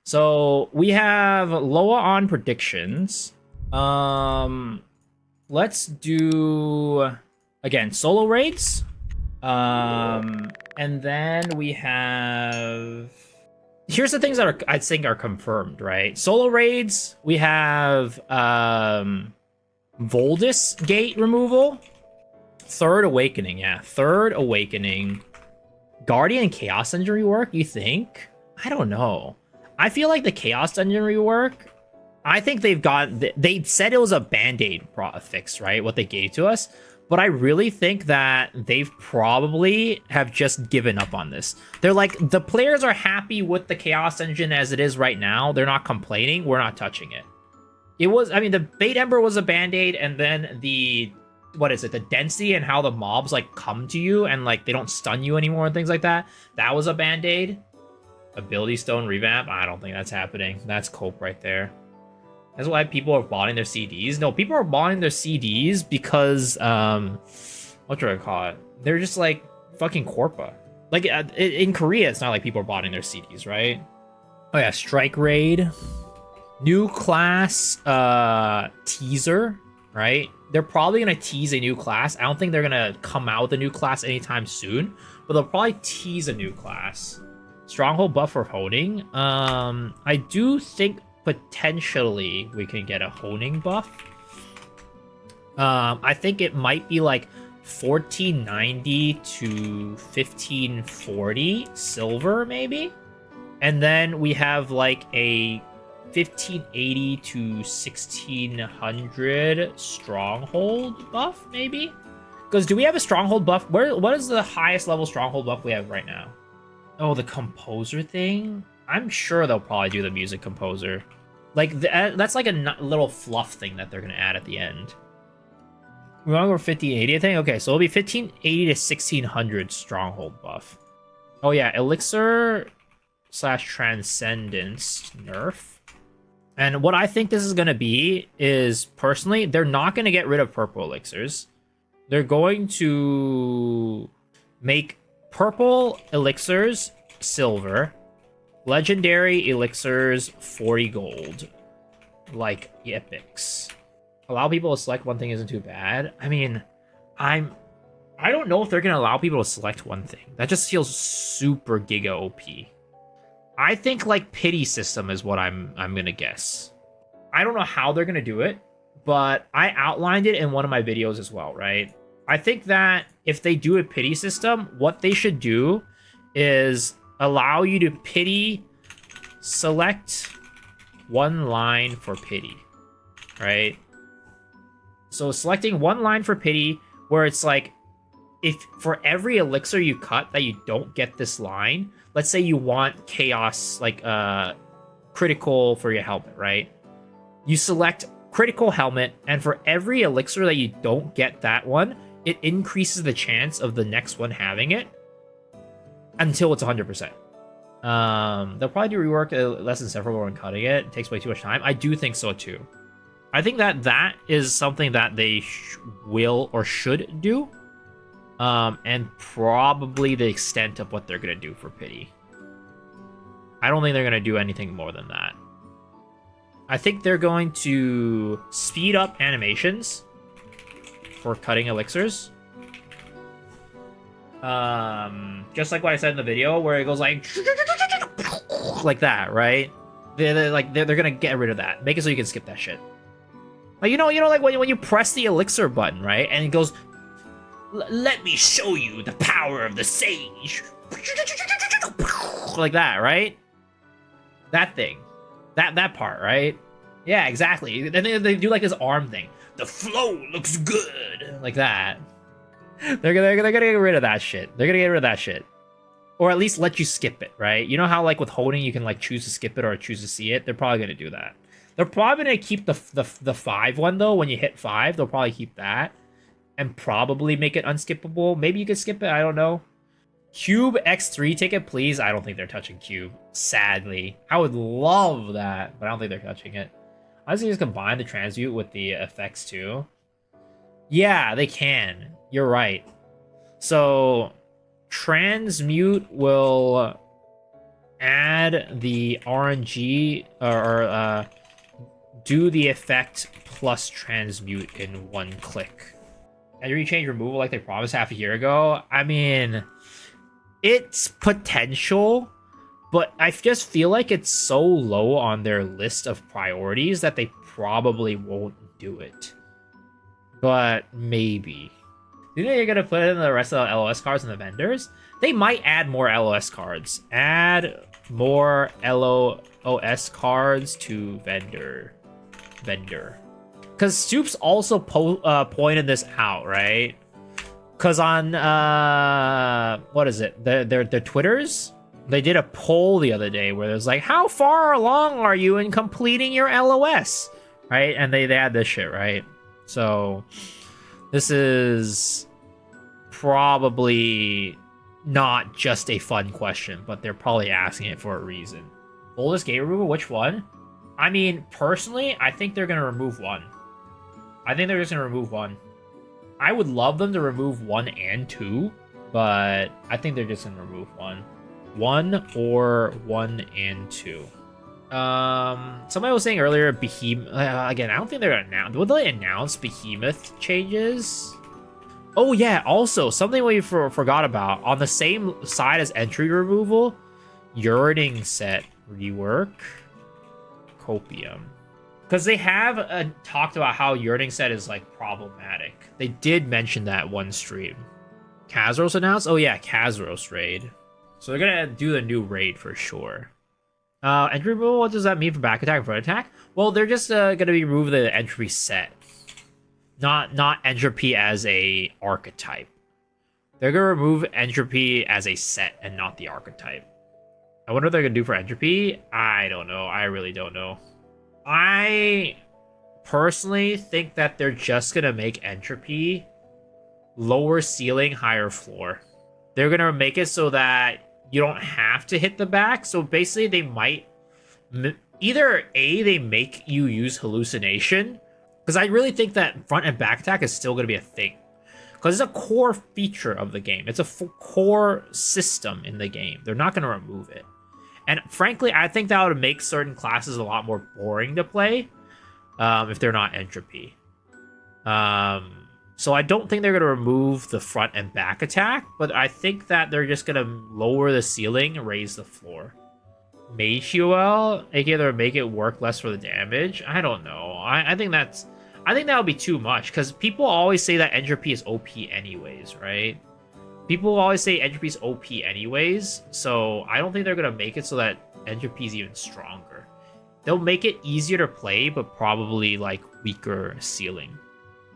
So we have LOA on predictions. Let's do again solo raids. And then we have. Here's the things that are I think are confirmed, right? Solo raids. We have Voldus gate removal. Third Awakening, yeah. Third Awakening. Guardian and Chaos Engine rework, you think? I don't know. I feel like the Chaos Engine rework, I think they said it was a band-aid fix, right? What they gave to us. But I really think that they've probably have just given up on this. They're like, the players are happy with the Chaos Engine as it is right now. They're not complaining. We're not touching it. It was, I mean, the Bait Ember was a band-aid, and then the, what is it, the density and how the mobs, like, come to you and, like, they don't stun you anymore and things like that. That was a band-aid. Ability Stone revamp? I don't think that's happening. That's cope right there. That's why people are buying their CDs. No, people are buying their CDs because, what do I call it? They're just, like, fucking Corpa. Like, in Korea, it's not like people are buying their CDs, right? Oh, yeah, Strike Raid. New class teaser, right? They're probably going to tease a new class. I don't think they're going to come out with a new class anytime soon, but they'll probably tease a new class. Stronghold buff for honing. I do think potentially we can get a honing buff. I think it might be like 1490 to 1540 silver, maybe. And then we have like a 1580 to 1600 stronghold buff, maybe? Because do we have a stronghold buff? What is the highest level stronghold buff we have right now? Oh, the composer thing? I'm sure they'll probably do the music composer. Like, that's like a little fluff thing that they're going to add at the end. We want to go 1580, I think? Okay, so it'll be 1580 to 1600 stronghold buff. Oh, yeah, Elixir / transcendence nerf. And what I think this is going to be is, personally, they're not going to get rid of purple elixirs. They're going to make purple elixirs silver, legendary elixirs 40 gold, like epics. Allow people to select one thing isn't too bad. I mean, I don't know if they're going to allow people to select one thing. That just feels super giga OP. I think like pity system is what I'm gonna guess. I don't know how they're gonna do it, but I outlined it in one of my videos as well, right? I think that if they do a pity system, what they should do is allow you to pity select one line for pity, right? So selecting one line for pity where it's like, if for every elixir you cut that you don't get this line, let's say you want chaos, like critical for your helmet, right? You select critical helmet, and for every elixir that you don't get that one, it increases the chance of the next one having it until it's 100%. They'll probably do rework less than several when cutting it. It takes way too much time. I do think so too. I think that is something that they will or should do. And probably the extent of what they're going to do for pity. I don't think they're going to do anything more than that. I think they're going to speed up animations for cutting elixirs. Just like what I said in the video, where it goes like that, right? They're going to get rid of that. Make it so you can skip that shit. Like, you know, like when you press the elixir button, right? And it goes, let me show you the power of the sage. Like that, right? That thing. That part, right? Yeah, exactly. Then they do like this arm thing. The flow looks good. Like that. They're gonna get rid of that shit. They're gonna get rid of that shit. Or at least let you skip it, right? You know how like with holding you can like choose to skip it or choose to see it? They're probably gonna do that. They're probably gonna keep the 5 one though. When you hit 5, they'll probably keep that. And probably make it unskippable. Maybe you could skip it, I don't know. Cube X3 ticket, please. I don't think they're touching Cube, sadly. I would love that, but I don't think they're touching it. I was just combine the transmute with the effects too. Yeah, they can. You're right. So transmute will add the RNG or do the effect plus transmute in one click. And rechange removal like they promised half a year ago. I mean, it's potential, but I just feel like it's so low on their list of priorities that they probably won't do it. But maybe. Do you think they're gonna put in the rest of the LOS cards in the vendors? They might add more LOS cards. Add more LOS cards to vendor. Because Stoops also pointed this out, right? Because on what is it? Their Twitters, they did a poll the other day where there's like, how far along are you in completing your LOS? Right? And they had this shit, right? So this is probably not just a fun question, but they're probably asking it for a reason. Oldest gate removal, which one? I mean, personally, I think they're going to remove one. I think they're just going to remove one. I would love them to remove 1 and 2, but I think they're just going to remove 1. 1 or 1 and 2. Somebody was saying earlier, Behemoth. Again, I don't think they're going to announce. Would they announce Behemoth changes? Oh, yeah. Also, something we forgot about. On the same side as entry removal, Yearning set rework. Copium. Because they have talked about how Yearning set is like problematic. They did mention that one stream. Kazros announced? Oh yeah, Kazros raid. So they're gonna do the new raid for sure. Entry removal, what does that mean for back attack and front attack? Well, they're just gonna be remove the entropy set. Not entropy as a archetype. They're gonna remove entropy as a set and not the archetype. I wonder what they're gonna do for entropy. I don't know. I really don't know. I personally think that they're just gonna make entropy lower ceiling, higher floor. They're gonna make it so that you don't have to hit the back. So basically, they might either they make you use hallucination, because I really think that front and back attack is still gonna be a thing, because it's a core feature of the game. It's a core system in the game. They're not gonna remove it. And frankly, I think that would make certain classes a lot more boring to play if they're not entropy. So I don't think they're going to remove the front and back attack, but I think that they're just going to lower the ceiling and raise the floor. Mage UL, aka they'll make it work less for the damage. I don't know. I think that would be too much, because people always say that entropy is OP anyways, right? People always say entropy is OP anyways, so I don't think they're going to make it so that entropy is even stronger. They'll make it easier to play, but probably like weaker ceiling.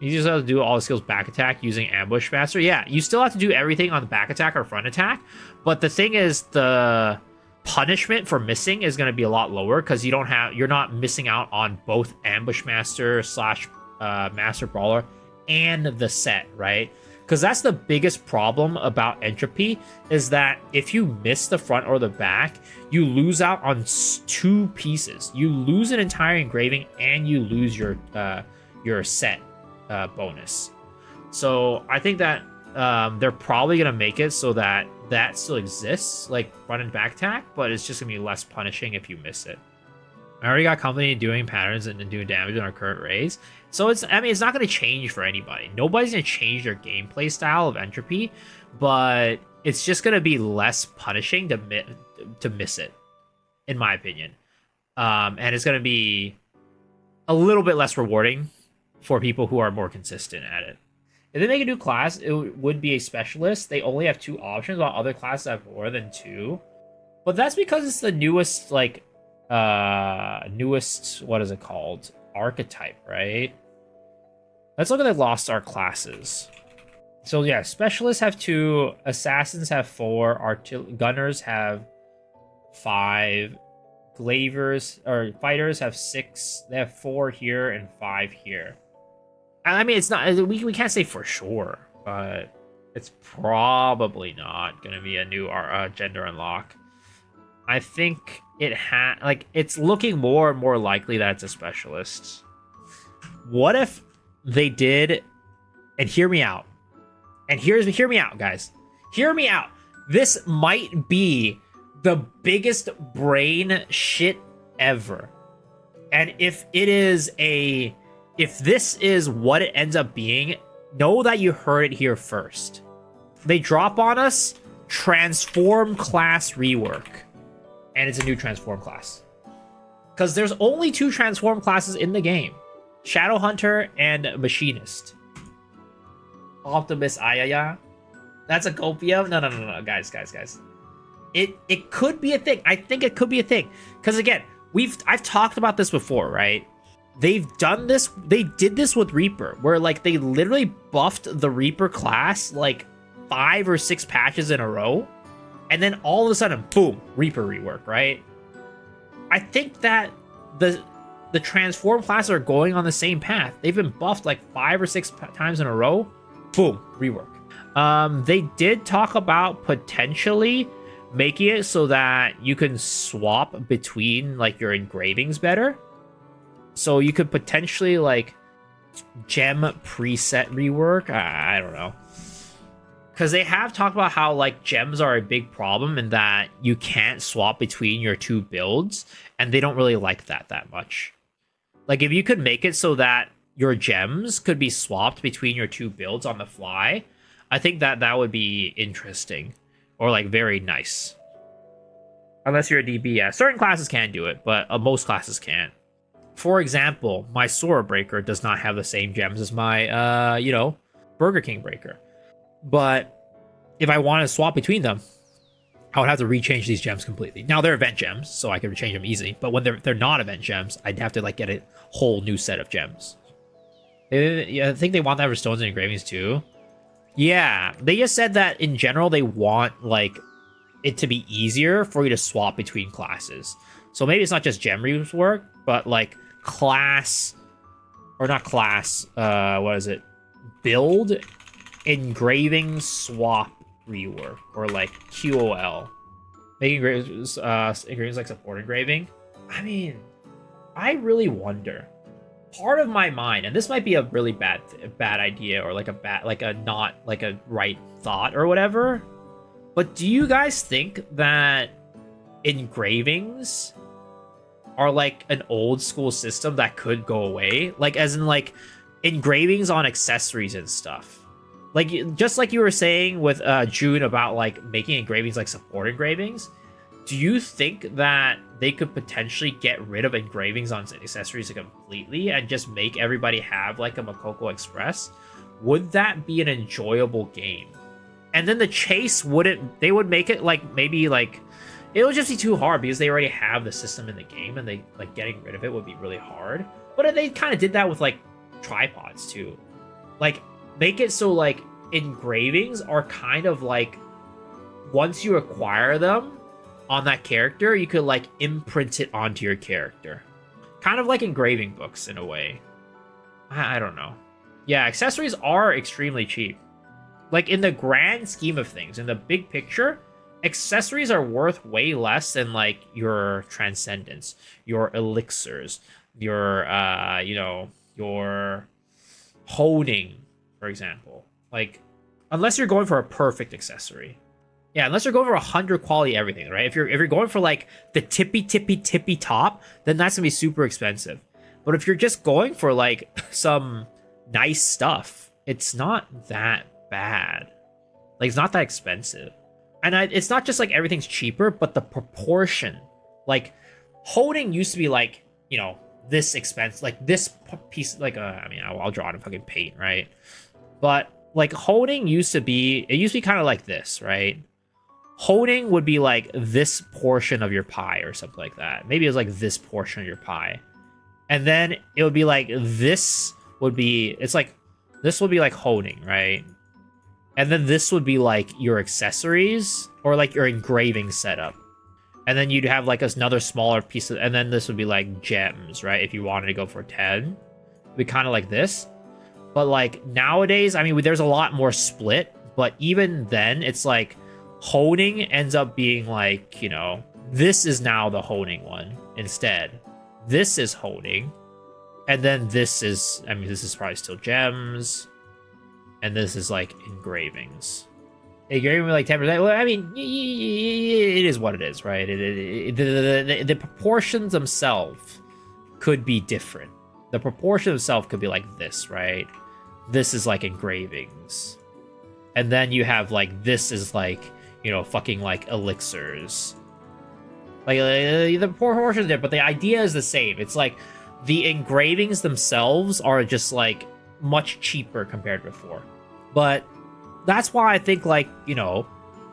You just have to do all the skills back attack using ambush master. Yeah, you still have to do everything on the back attack or front attack, but the thing is, the punishment for missing is going to be a lot lower, because you're not missing out on both ambush master / master brawler and the set, right? Because that's the biggest problem about entropy, is that if you miss the front or the back, you lose out on 2 pieces. You lose an entire engraving and you lose your set bonus. So I think that they're probably going to make it so that that still exists, like front and back attack, but it's just going to be less punishing if you miss it. I already got company doing patterns and doing damage on our current raids. So it's not going to change for anybody. Nobody's going to change their gameplay style of entropy, but it's just going to be less punishing to miss it, in my opinion. And it's going to be a little bit less rewarding for people who are more consistent at it. If they make a new class, it would be a specialist. They only have 2 options, while other classes have more than 2. But that's because it's the newest, what is it called? Archetype, right? Let's look at the Lost Ark classes. So yeah, specialists have 2, assassins have 4, gunners have 5, glavers or fighters have 6. They have 4 here and 5 here. I mean, it's not, we can't say for sure, but it's probably not going to be a new gender unlock. I think it's looking more and more likely that it's a specialist. What if they did, and hear me out, hear me out, guys. Hear me out. This might be the biggest brain shit ever. And if this is what it ends up being, know that you heard it here first. They drop on us transform class rework. And it's a new transform class. Because there's only 2 transform classes in the game. Shadow Hunter and Machinist. Optimus Ayaya. That's a copium? No, guys. It could be a thing. I think it could be a thing. Because again, I've talked about this before, right? They've done this. They did this with Reaper, where like they literally buffed the Reaper class like 5 or 6 patches in a row, and then all of a sudden, boom, Reaper rework, right? I think that the transform classes are going on the same path. They've been buffed like 5 or 6 times in a row, boom, rework. They did talk about potentially making it so that you can swap between like your engravings better. So you could potentially like gem preset rework. I don't know. Because they have talked about how like gems are a big problem and that you can't swap between your 2 builds, and they don't really like that much. Like if you could make it so that your gems could be swapped between your 2 builds on the fly, I think that would be interesting or like very nice. Unless you're a DB, yeah. Certain classes can do it, but most classes can't. For example, my Sora Breaker does not have the same gems as my, Burger King Breaker. But if I wanted to swap between them, I would have to rechange these gems completely. Now they're event gems, so I can change them easy. But when they're not event gems, I'd have to like get a whole new set of gems. I think they want that for stones and engravings too. Yeah, they just said that in general they want like it to be easier for you to swap between classes. So maybe it's not just gem rework, but like class or not class. What is it? Build engraving swap rework, or like QOL. Making engravings like support engraving. I mean, I really wonder. Part of my mind, and this might be a really bad idea, or like a not like a right thought or whatever, but do you guys think that engravings are like an old school system that could go away? Like as in like engravings on accessories and stuff. Like just like you were saying with June about like making engravings like support engravings. Do you think that they could potentially get rid of engravings on accessories completely and just make everybody have like a Makoko Express? Would that be an enjoyable game? And then the chase they would make it like maybe like it would just be too hard because they already have the system in the game, and they like getting rid of it would be really hard. But they kind of did that with like tripods too. Like make it so like engravings are kind of like once you acquire them on that character, you could like imprint it onto your character. Kind of like engraving books in a way. I don't know. Yeah, accessories are extremely cheap. Like in the grand scheme of things, in the big picture, accessories are worth way less than like your transcendence, your elixirs, your your honing, for example. Like unless you're going for a perfect accessory. Yeah, unless you're going for 100 quality everything, right? If you're going for like the tippy top, then that's gonna be super expensive. But if you're just going for like some nice stuff, it's not that bad. Like it's not that expensive, and it's not just like everything's cheaper, but the proportion. Like holding used to be like this expense, like this piece, like I'll draw it in fucking paint, right? But like holding used to be kind of like this, right? Holding would be like this portion of your pie or something like that. Maybe it was like this portion of your pie. And then it would be like this would be like holding, right? And then this would be like your accessories or like your engraving setup. And then you'd have like another smaller piece and then this would be like gems, right? If you wanted to go for 10. It'd be kind of like this. But like nowadays, I mean, there's a lot more split, but even then it's like honing ends up being like, this is now the honing one instead. This is honing. And then this is probably still gems. And this is like engravings. You're even like 10%. Well, I mean, it is what it is, right? The proportions themselves could be different. The proportion itself could be like this, right? This is like engravings. And then you have like, this is like, you know, fucking like elixirs. Like, the proportions are different, but the idea is the same. It's like the engravings themselves are just like much cheaper compared to before. But that's why I think, like, you know,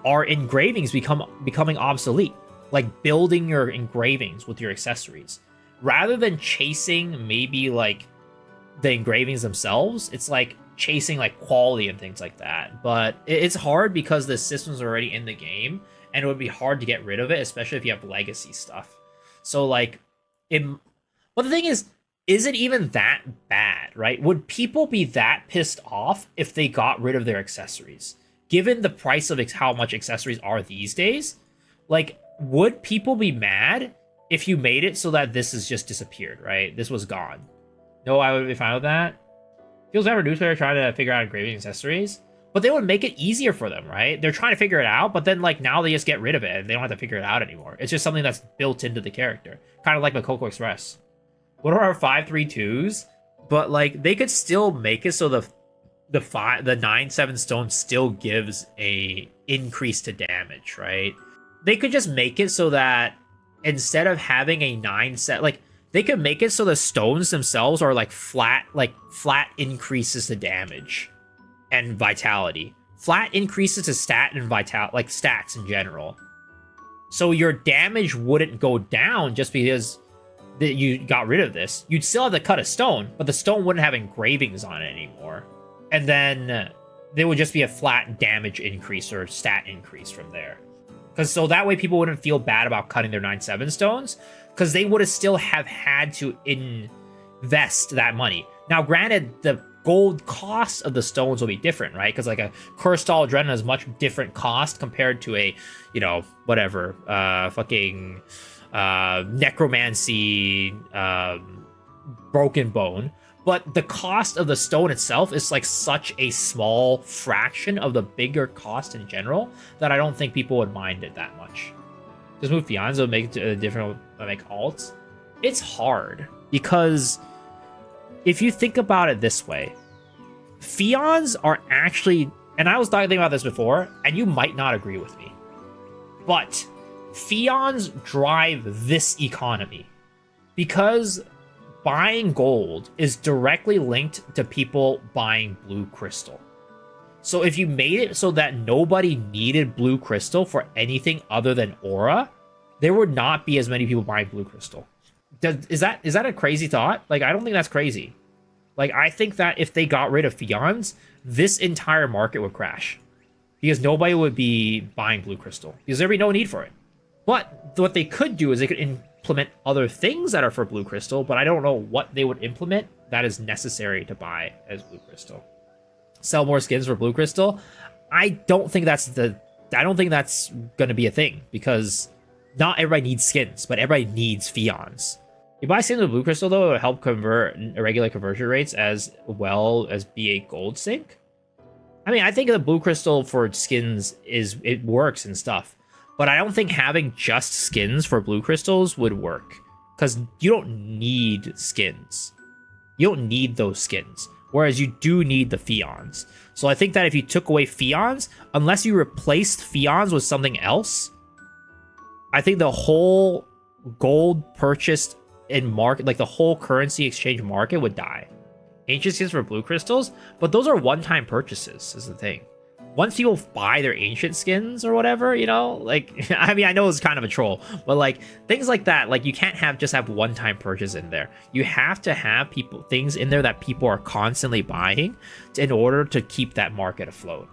our engravings becoming obsolete. Like building your engravings with your accessories. Rather than chasing maybe like the engravings themselves, it's like chasing like quality and things like that. But it's hard because the system's already in the game, and it would be hard to get rid of it, especially if you have legacy stuff. So like, but the thing is it even that bad, right? Would people be that pissed off if they got rid of their accessories? Given the price of how much accessories are these days, like, would people be mad if you made it so that this has just disappeared, right? This was gone. No, I would be fine with that. Feels ever news player trying to figure out engraving accessories, but they would make it easier for them, right? They're trying to figure it out, but then like now they just get rid of it and they don't have to figure it out anymore. It's just something that's built into the character, kind of like Makoko Express. What are our 5/3/2s? But like they could still make it so the 9/7 stone still gives a increase to damage, right? They could just make it so that instead of having a 9/7, like they could make it so the stones themselves are like flat increases to damage and vitality. Flat increases to stat and like stats in general. So your damage wouldn't go down just because you got rid of this. You'd still have to cut a stone, but the stone wouldn't have engravings on it anymore. And then there would just be a flat damage increase or stat increase from there. Because so that way people wouldn't feel bad about cutting their 9/7 stones, because they would have still have had to invest that money. Now, granted, the gold cost of the stones will be different, right? Because like a Crystal Adrenaline has much different cost compared to a, you know, whatever, fucking necromancy, broken bone. But the cost of the stone itself is like such a small fraction of the bigger cost in general that I don't think people would mind it that much. Just move Fiancés, make it different, make alts. It's hard because if you think about it this way, Fiancés are actually, and I was thinking about this before, and you might not agree with me, but Fiancés drive this economy because buying gold is directly linked to people buying blue crystal. So if you made it so that nobody needed blue crystal for anything other than aura, there would not be as many people buying blue crystal. Is that a crazy thought? Like, I don't think that's crazy. Like, I think that if they got rid of Fiancés, this entire market would crash because nobody would be buying blue crystal because there'd be no need for it. But what they could do is they could implement other things that are for blue crystal, but I don't know what they would implement that is necessary to buy as blue crystal. Sell more skins for blue crystal. I don't think that's going to be a thing because not everybody needs skins, but everybody needs Fiancés. You buy skins with blue crystal though, it will help convert irregular conversion rates as well as be a gold sink. I mean, I think the blue crystal for skins it works and stuff. But I don't think having just skins for blue crystals would work. Because you don't need skins. You don't need those skins. Whereas you do need the Fiancés. So I think that if you took away Fiancés, unless you replaced Fiancés with something else, I think the whole gold purchased in market, like the whole currency exchange market would die. Ancient skins for blue crystals, but those are one-time purchases, is the thing. Once people buy their ancient skins or whatever, you know, like, I mean, I know it's kind of a troll, but like things like that, like you can't just have one-time purchase in there. You have to have things in there that people are constantly buying in order to keep that market afloat.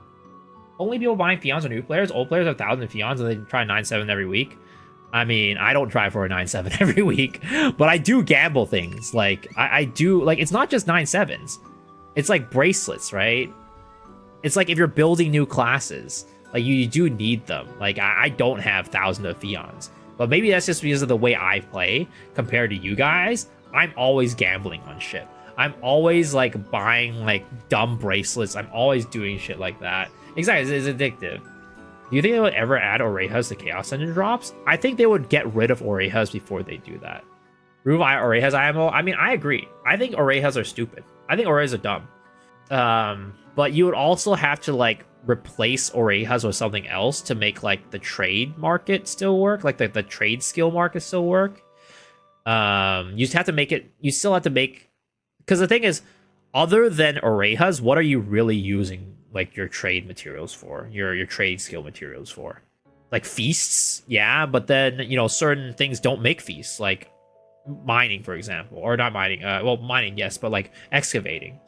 Only people buying Fiancés are new players. Old players have thousands of Fiancés and they try 9/7 every week. I mean, I don't try for a 9/7 every week, but I do gamble things. Like I do, like, it's not just 9/7s. It's like bracelets, right? It's like if you're building new classes, like you do need them. Like I don't have thousands of Fiancés, but maybe that's just because of the way I play compared to you guys. I'm always gambling on shit. I'm always like buying like dumb bracelets. I'm always doing shit like that. Exactly, it's addictive. Do you think they would ever add Orejas to Chaos Engine drops? I think they would get rid of Orejas before they do that. Remove Orejas IMO? I mean, I agree. I think Orejas are stupid. I think Orejas are dumb. But you would also have to like replace Orejas with something else to make like the trade market still work, like the trade skill market still work. You just have to make it. You still have to make, because the thing is, other than Orejas, what are you really using like your trade materials for? Your trade skill materials for? Like feasts, yeah, but then certain things don't make feasts, like mining, for example, or not mining. Well, mining, yes, but like excavating.